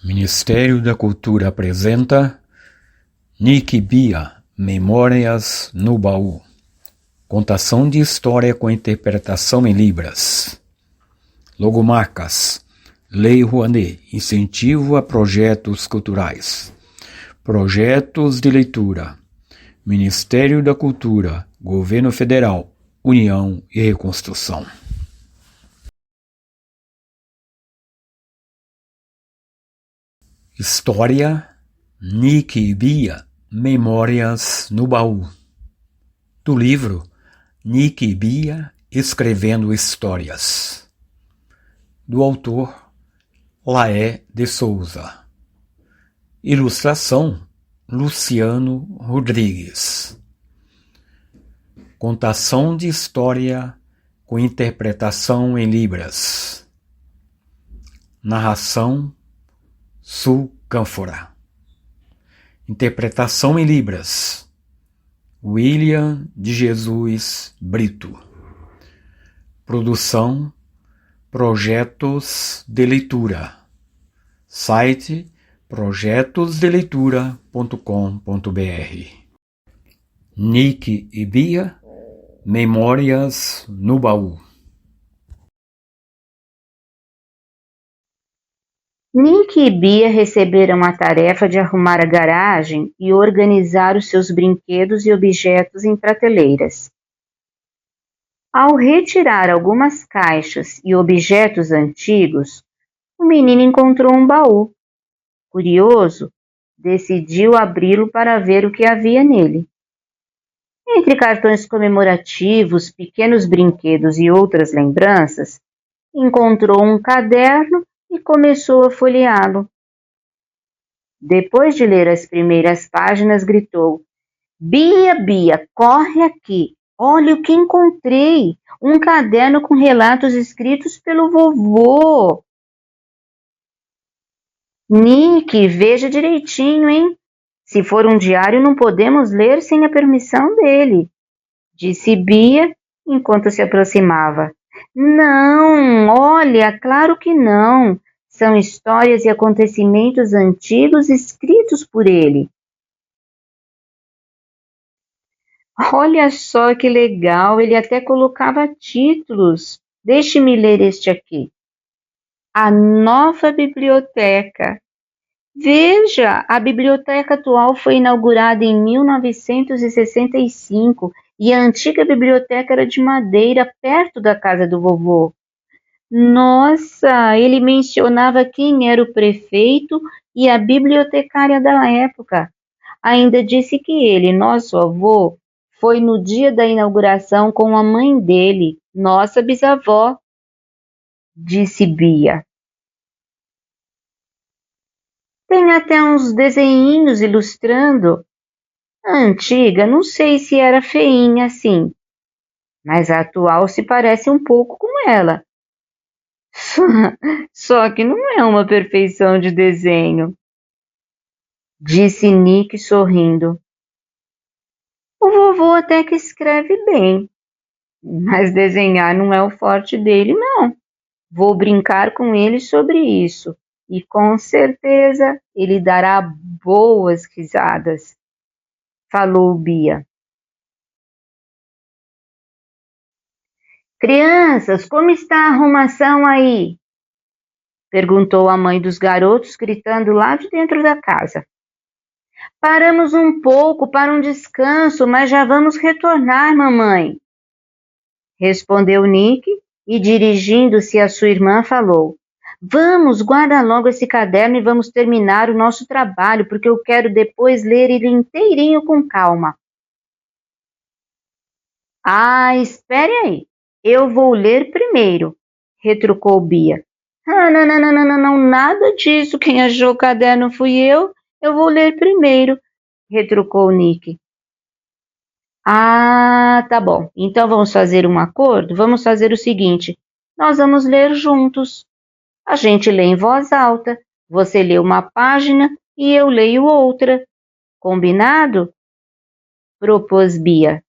Ministério da Cultura apresenta Nick e Bia, Memórias no Baú. Contação de história com interpretação em Libras. Logomarcas. Lei Rouanet, incentivo a projetos culturais. Projetos de leitura. Ministério da Cultura, Governo Federal, União e Reconstrução. História Nick e Bia, Memórias no Baú. Do livro Nick e Bia Escrevendo Histórias. Do autor Laé de Souza. Ilustração Luciano Rodrigues. Contação de história com interpretação em Libras. Narração Sul Cânfora. Interpretação em Libras. William de Jesus Brito. Produção Projetos de Leitura. Site projetosdeleitura.com.br. Nick e Bia, Memórias no Baú. Nick e Bia receberam a tarefa de arrumar a garagem e organizar os seus brinquedos e objetos em prateleiras. Ao retirar algumas caixas e objetos antigos, o menino encontrou um baú. Curioso, decidiu abri-lo para ver o que havia nele. Entre cartões comemorativos, pequenos brinquedos e outras lembranças, encontrou um caderno e começou a folheá-lo. Depois de ler as primeiras páginas, gritou: Bia, Bia, corre aqui! Olha o que encontrei! Um caderno com relatos escritos pelo vovô! Nick, veja direitinho, hein? Se for um diário, não podemos ler sem a permissão dele, disse Bia enquanto se aproximava. Não, olha, claro que não. São histórias e acontecimentos antigos escritos por ele. Olha só que legal, ele até colocava títulos. Deixe-me ler este aqui. A nova biblioteca. Veja, a biblioteca atual foi inaugurada em 1965 e a antiga biblioteca era de madeira perto da casa do vovô. Nossa, ele mencionava quem era o prefeito e a bibliotecária da época. Ainda disse que ele, nosso avô, foi no dia da inauguração com a mãe dele, nossa bisavó, disse Bia. Tem até uns desenhinhos ilustrando. A antiga, não sei se era feinha assim, mas a atual se parece um pouco com ela. Só que não é uma perfeição de desenho, disse Nick sorrindo. O vovô até que escreve bem, mas desenhar não é o forte dele, não. Vou brincar com ele sobre isso e com certeza ele dará boas risadas, falou Bia. Crianças, como está a arrumação aí? Perguntou a mãe dos garotos, gritando lá de dentro da casa. Paramos um pouco para um descanso, mas já vamos retornar, mamãe. Respondeu Nick e, dirigindo-se à sua irmã, falou: Vamos, guarda logo esse caderno e vamos terminar o nosso trabalho, porque eu quero depois ler ele inteirinho com calma. Ah, espere aí. Eu vou ler primeiro, retrucou Bia. Ah, não, nada disso. Quem achou o caderno fui eu. Eu vou ler primeiro, retrucou Nick. Ah, tá bom. Então vamos fazer um acordo? Vamos fazer o seguinte: nós vamos ler juntos. A gente lê em voz alta. Você lê uma página e eu leio outra. Combinado? Propôs Bia.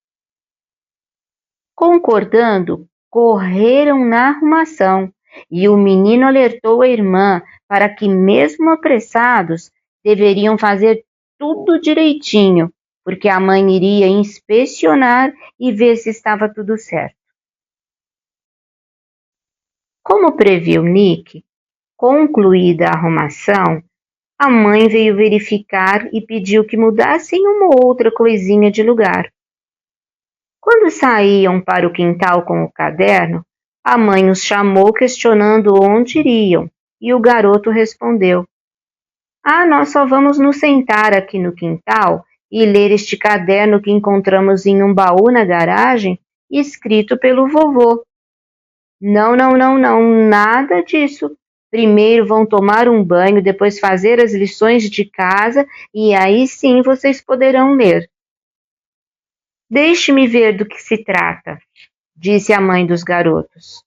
Concordando, correram na arrumação. e o menino alertou a irmã para que, mesmo apressados, deveriam fazer tudo direitinho, porque a mãe iria inspecionar e ver se estava tudo certo. Como previu Nick, concluída a arrumação, a mãe veio verificar e pediu que mudassem uma ou outra coisinha de lugar. Quando saíam para o quintal com o caderno, a mãe os chamou questionando onde iriam, e o garoto respondeu: "Ah, nós só vamos nos sentar aqui no quintal e ler este caderno que encontramos em um baú na garagem, escrito pelo vovô." "Não, não, não, não, nada disso. Primeiro vão tomar um banho, depois fazer as lições de casa e aí sim vocês poderão ler." "Deixe-me ver do que se trata", disse a mãe dos garotos.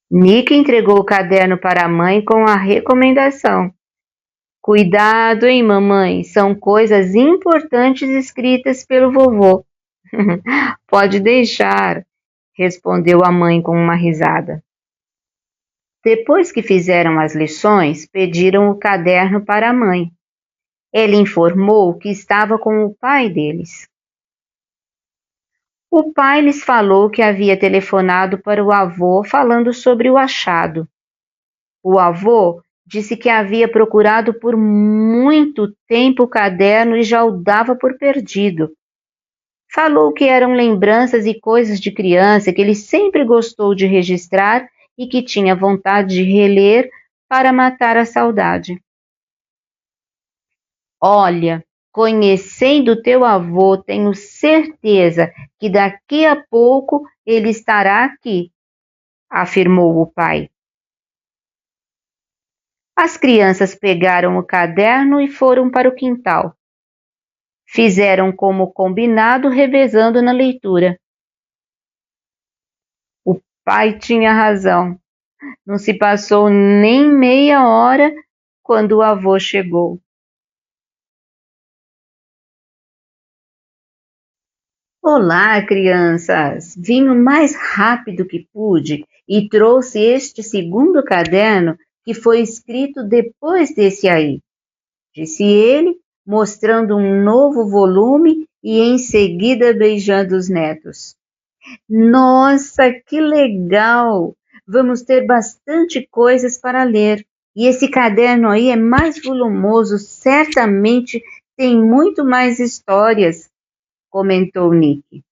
Nick entregou o caderno para a mãe com a recomendação: "Cuidado, hein, mamãe, são coisas importantes escritas pelo vovô." "Pode deixar", respondeu a mãe com uma risada. Depois que fizeram as lições, pediram o caderno para a mãe. Ela informou que estava com o pai deles. O pai lhes falou que havia telefonado para o avô falando sobre o achado. O avô disse que havia procurado por muito tempo o caderno e já o dava por perdido. Falou que eram lembranças e coisas de criança que ele sempre gostou de registrar e que tinha vontade de reler para matar a saudade. "Olha, conhecendo teu avô, tenho certeza que daqui a pouco ele estará aqui", afirmou o pai. As crianças pegaram o caderno e foram para o quintal. Fizeram como combinado, revezando na leitura. O pai tinha razão. Não se passou nem meia hora quando o avô chegou. "Olá, crianças! Vim o mais rápido que pude e trouxe este segundo caderno que foi escrito depois desse aí", disse ele, mostrando um novo volume e em seguida beijando os netos. "Nossa, que legal! Vamos ter bastante coisas para ler. E esse caderno aí é mais volumoso, certamente tem muito mais histórias", comentou Nick.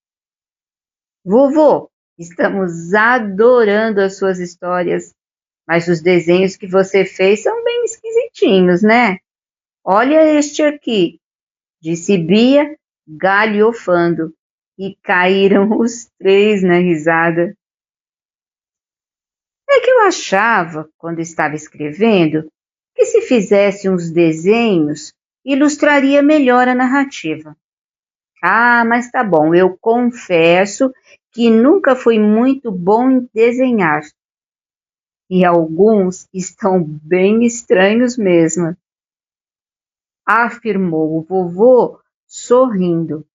"Vovô, estamos adorando as suas histórias, mas os desenhos que você fez são bem esquisitinhos, né? Olha este aqui", disse Bia, galhofando, e caíram os três na risada. "É que eu achava, quando estava escrevendo, que se fizesse uns desenhos, ilustraria melhor a narrativa." "Ah, mas tá bom, eu confesso que nunca fui muito bom em desenhar. E alguns estão bem estranhos mesmo", afirmou o vovô, sorrindo.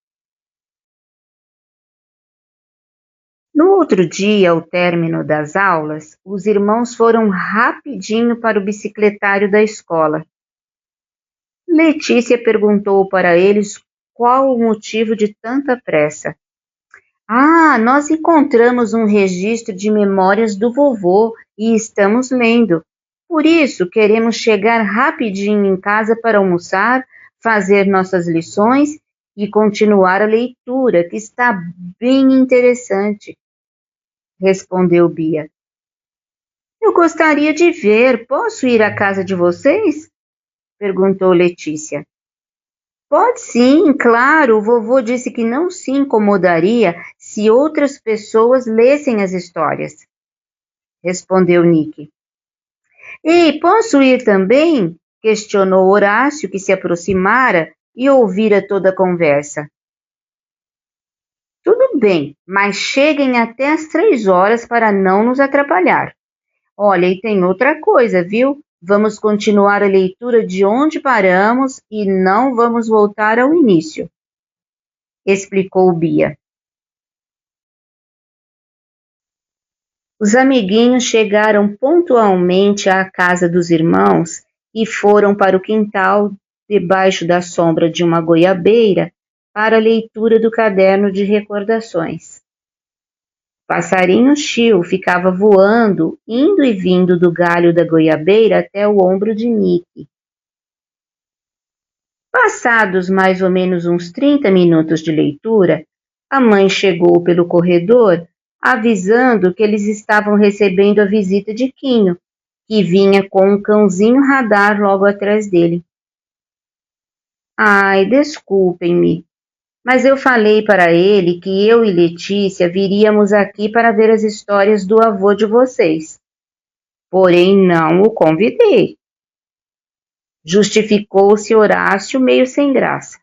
No outro dia, ao término das aulas, os irmãos foram rapidinho para o bicicletário da escola. Letícia perguntou para eles qual o motivo de tanta pressa. "Ah, nós encontramos um registro de memórias do vovô e estamos lendo. Por isso, queremos chegar rapidinho em casa para almoçar, fazer nossas lições e continuar a leitura, que está bem interessante", respondeu Bia. "Eu gostaria de ver. Posso ir à casa de vocês?" perguntou Letícia. "Pode sim, claro. O vovô disse que não se incomodaria se outras pessoas lessem as histórias", respondeu Nick. "Ei, posso ir também?" questionou Horácio, que se aproximara e ouvira toda a conversa. "Tudo bem, mas cheguem até às 3 horas para não nos atrapalhar. Olha, e tem outra coisa, viu? Vamos continuar a leitura de onde paramos e não vamos voltar ao início", explicou Bia. Os amiguinhos chegaram pontualmente à casa dos irmãos e foram para o quintal, debaixo da sombra de uma goiabeira, para a leitura do caderno de recordações. O passarinho Chiu ficava voando, indo e vindo do galho da goiabeira até o ombro de Nick. Passados mais ou menos uns 30 minutos de leitura, a mãe chegou pelo corredor, avisando que eles estavam recebendo a visita de Quinho, que vinha com um cãozinho radar logo atrás dele. Ai, desculpem-me, mas eu falei para ele que eu e Letícia viríamos aqui para ver as histórias do avô de vocês. Porém, não o convidei. Justificou-se Horácio meio sem graça.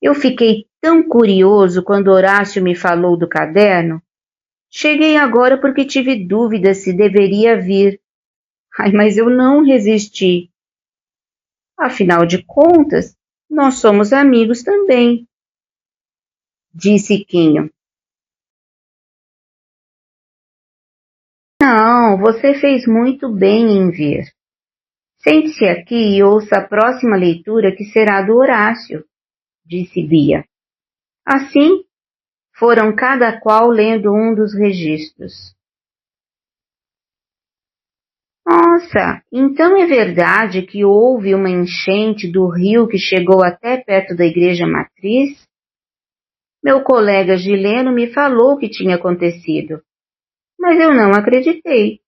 Eu fiquei tão curioso quando Horácio me falou do caderno. Cheguei agora porque tive dúvida se deveria vir. Ai, mas eu não resisti. Afinal de contas, nós somos amigos também, disse Quinho. Não, você fez muito bem em vir. Sente-se aqui e ouça a próxima leitura que será do Horácio, disse Bia. Assim, foram cada qual lendo um dos registros. Nossa, então é verdade que houve uma enchente do rio que chegou até perto da igreja matriz? Meu colega Gileno me falou que tinha acontecido, mas eu não acreditei,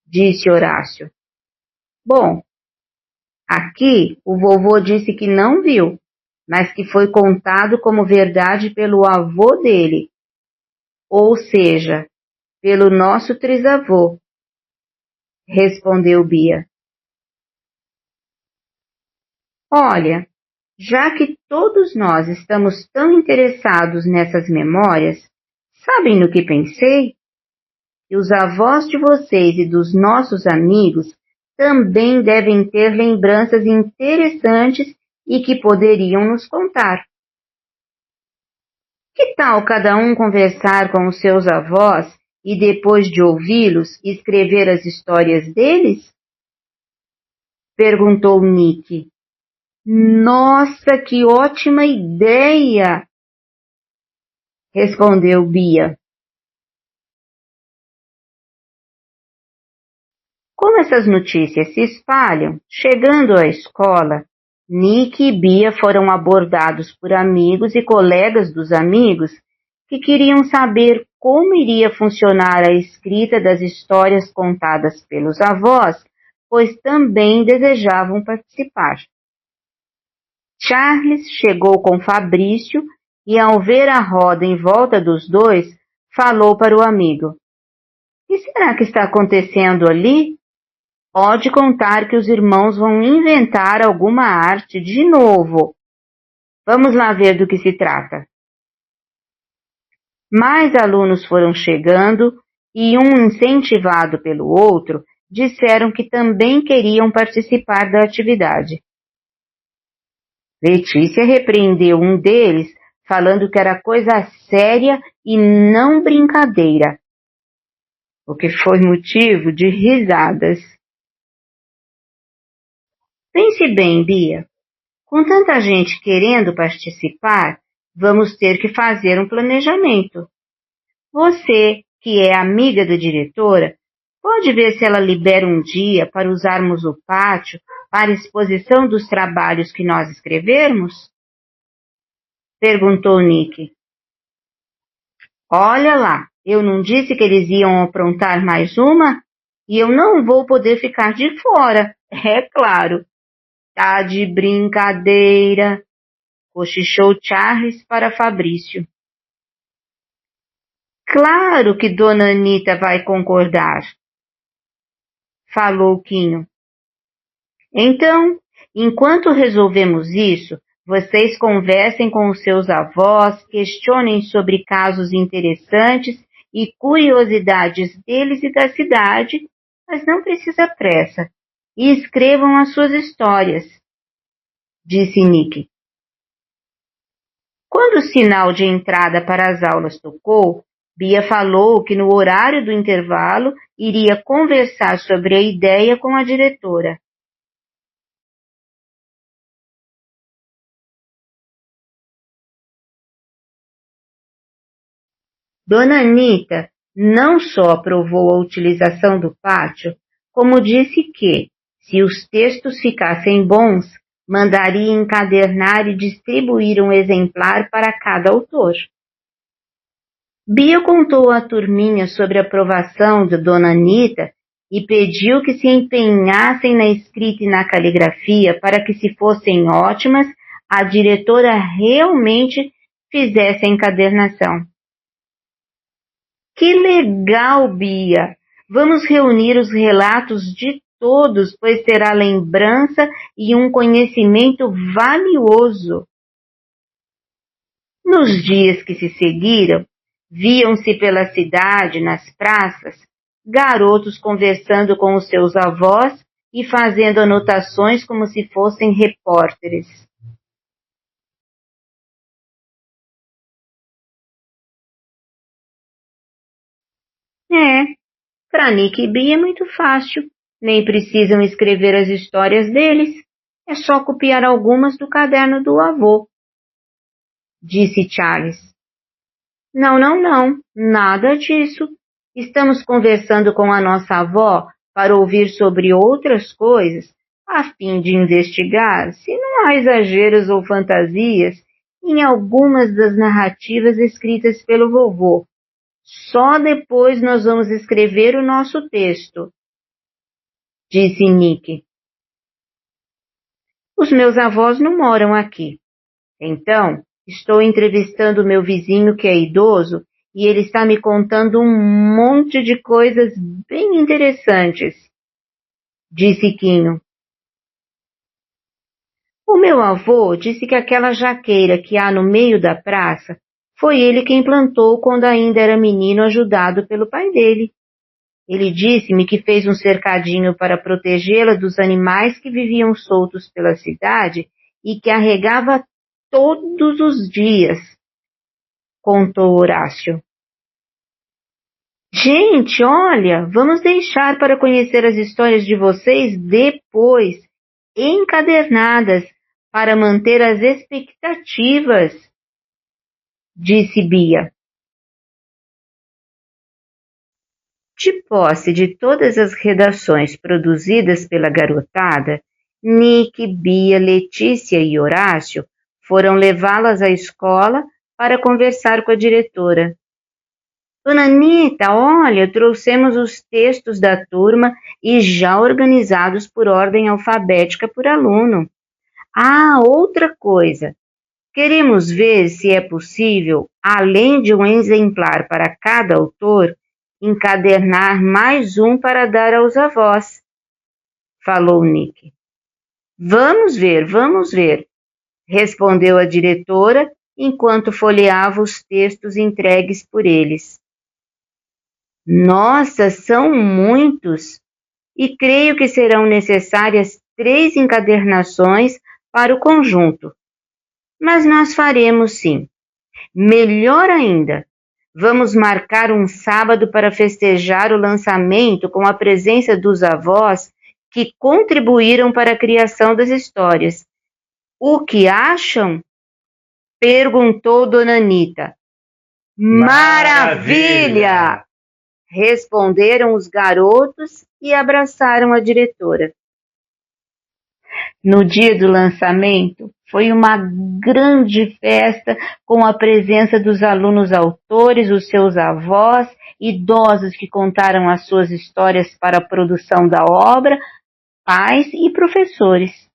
disse Horácio. Bom, aqui o vovô disse que não viu, mas que foi contado como verdade pelo avô dele, ou seja, pelo nosso trisavô, respondeu Bia. Olha, já que todos nós estamos tão interessados nessas memórias, sabem no que pensei? Que os avós de vocês e dos nossos amigos também devem ter lembranças interessantes e que poderiam nos contar. Que tal cada um conversar com os seus avós e depois de ouvi-los escrever as histórias deles? Perguntou Nick. Nossa, que ótima ideia! Respondeu Bia. Como essas notícias se espalham, chegando à escola, Nick e Bia foram abordados por amigos e colegas dos amigos que queriam saber como iria funcionar a escrita das histórias contadas pelos avós, pois também desejavam participar. Charles chegou com Fabrício e, ao ver a roda em volta dos dois, falou para o amigo. — O que será que está acontecendo ali? Pode contar que os irmãos vão inventar alguma arte de novo. Vamos lá ver do que se trata. Mais alunos foram chegando e, um incentivado pelo outro, disseram que também queriam participar da atividade. Letícia repreendeu um deles, falando que era coisa séria e não brincadeira, o que foi motivo de risadas. Pense bem, Bia. Com tanta gente querendo participar, vamos ter que fazer um planejamento. Você, que é amiga da diretora, pode ver se ela libera um dia para usarmos o pátio para exposição dos trabalhos que nós escrevermos? Perguntou Nick. Olha lá, eu não disse que eles iam aprontar mais uma? E eu não vou poder ficar de fora, é claro. Tá de brincadeira, cochichou Charles para Fabrício. Claro que Dona Anita vai concordar, falou Quinho. Então, enquanto resolvemos isso, vocês conversem com os seus avós, questionem sobre casos interessantes e curiosidades deles e da cidade, mas não precisa pressa, e escrevam as suas histórias, disse Nick. Quando o sinal de entrada para as aulas tocou, Bia falou que no horário do intervalo iria conversar sobre a ideia com a diretora. Dona Anita não só aprovou a utilização do pátio, como disse que, se os textos ficassem bons, mandaria encadernar e distribuir um exemplar para cada autor. Bia contou à turminha sobre a aprovação de Dona Anita e pediu que se empenhassem na escrita e na caligrafia para que, se fossem ótimas, a diretora realmente fizesse a encadernação. Que legal, Bia! Vamos reunir os relatos de todos, pois será lembrança e um conhecimento valioso. Nos dias que se seguiram, viam-se pela cidade, nas praças, garotos conversando com os seus avós e fazendo anotações como se fossem repórteres. Para Nick e Bia é muito fácil. Nem precisam escrever as histórias deles. É só copiar algumas do caderno do avô, disse Charles. Não, não, não. Nada disso. Estamos conversando com a nossa avó para ouvir sobre outras coisas, a fim de investigar se não há exageros ou fantasias em algumas das narrativas escritas pelo vovô. Só depois nós vamos escrever o nosso texto, disse Nick. Os meus avós não moram aqui. Então, estou entrevistando meu vizinho que é idoso e ele está me contando um monte de coisas bem interessantes, disse Quinho. O meu avô disse que aquela jaqueira que há no meio da praça foi ele quem plantou quando ainda era menino, ajudado pelo pai dele. Ele disse-me que fez um cercadinho para protegê-la dos animais que viviam soltos pela cidade e que a regava todos os dias, contou Horácio. Gente, olha, vamos deixar para conhecer as histórias de vocês depois, encadernadas, para manter as expectativas, disse Bia. De posse de todas as redações produzidas pela garotada, Nick, Bia, Letícia e Horácio foram levá-las à escola para conversar com a diretora. Dona Anita, olha, trouxemos os textos da turma e já organizados por ordem alfabética por aluno. Ah, outra coisa. Queremos ver se é possível, além de um exemplar para cada autor, encadernar mais um para dar aos avós, falou Nick. Vamos ver, respondeu a diretora enquanto folheava os textos entregues por eles. Nossa, são muitos! E creio que serão necessárias 3 encadernações para o conjunto. Mas nós faremos sim. Melhor ainda, vamos marcar um sábado para festejar o lançamento com a presença dos avós que contribuíram para a criação das histórias. O que acham? Perguntou Dona Anita. Maravilha! Responderam os garotos e abraçaram a diretora. No dia do lançamento, foi uma grande festa com a presença dos alunos autores, os seus avós, idosos que contaram as suas histórias para a produção da obra, pais e professores.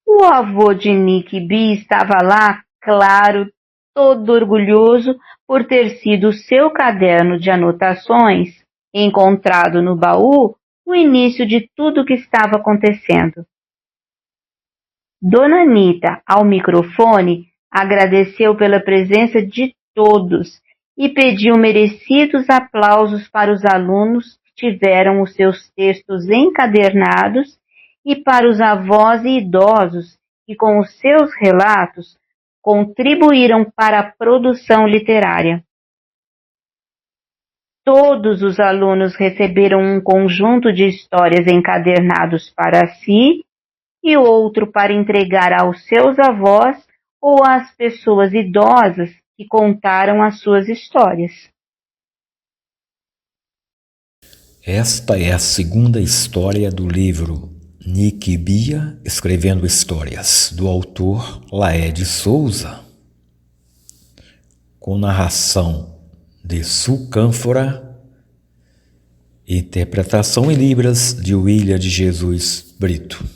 O avô de Nick B estava lá, claro, todo orgulhoso por ter sido o seu caderno de anotações, encontrado no baú, o início de tudo o que estava acontecendo. Dona Anita, ao microfone, agradeceu pela presença de todos e pediu merecidos aplausos para os alunos que tiveram os seus textos encadernados e para os avós e idosos que, com os seus relatos, contribuíram para a produção literária. Todos os alunos receberam um conjunto de histórias encadernados para si e outro para entregar aos seus avós ou às pessoas idosas que contaram as suas histórias. Esta é a segunda história do livro Nick e Bia Escrevendo Histórias, do autor Laed Souza, com narração de Su Cânfora e interpretação em Libras de William de Jesus Brito.